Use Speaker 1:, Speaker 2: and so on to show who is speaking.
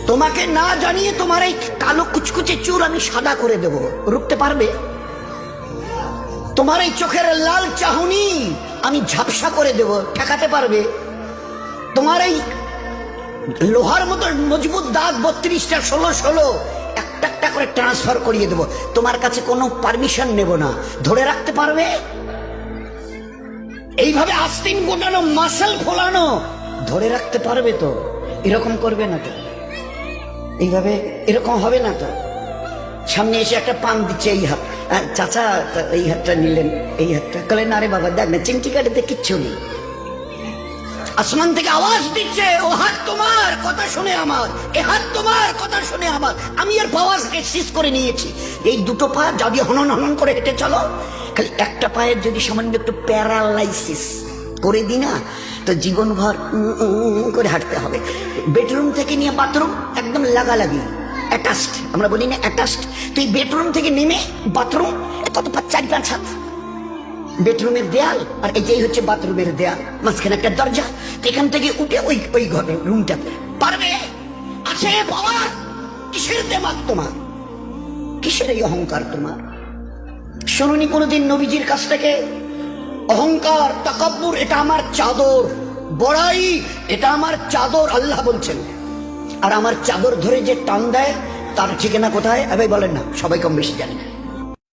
Speaker 1: তোমাকে না জানিয়ে তোমার এই কালো কুচকুচে চুল আমি সাদা করে দেব, রুখতে পারবে? তোমার এই চোখের লাল চাহনি আমি ঝাপসা করে দেব, ঠেকাতে পারবে? তোমার এই লোহার মতো মজবুত দাঁত 32টা 16 একটা একটা করে ট্রান্সফার করিয়ে দেব, তোমার কাছে কোনো পারমিশন নেব না, ধরে রাখতে পারবে? এইভাবে আস্তিন গোটানো মাসল ফোলানো ধরে রাখতে পারবে তো? এরকম করবে না তো? এইভাবে এরকম হবে না তো? সামনে এসে একটা পান দিচ্ছে, এই হাত, চাচা এই হাতটা নিলেন, এই হাতটা কলেন, আরে বাবা দেখ না চিমটি কাটিতে কিচ্ছু নেই। আসমান থেকে আওয়াজ দিচ্ছে, ও হাত তোমার কথা শুনে আমার, এ হাত তোমার কথা শুনে আমার। আমি এর পাওয়ারকে সিজ করে নিয়েছি। এই দুটো পা যদি হনন হনন করে হেঁটে চলো, খালি একটা পায়ের যদি সামান্য একটু প্যারালাইসিস করে দিই না, তো জীবনভর করে হাঁটতে হবে। বেডরুম থেকে নিয়ে বাথরুম একদম লাগালাগি, অ্যাটাচড, আমরা বলি না অ্যাটাচড। তুই বেডরুম থেকে নেমে বাথরুম কত 4-5 হাত, বেডরুমের দেয়াল আর এটাই হচ্ছে বাথরুমের দেয়াল, মাঝখানে একটা দরজা। এখান থেকে উঠে ওই ঘরে রুমটাতে পারবে? আছে পাওয়ার? কিসের দেমাগ তোমার? কিসের এই অহংকার তোমার? শুনুনি কোনোদিন নবীজির কাছ থেকে অহংকার, তাকাব্বুর এটা আমার চাদর, বড়াই এটা আমার চাদর, আল্লাহ বলছেন। আর আমার চাদর ধরে যে টান দেয় তার ঠিকানা কোথায়? এবার বলেন না, সবাই কম বেশি জানে।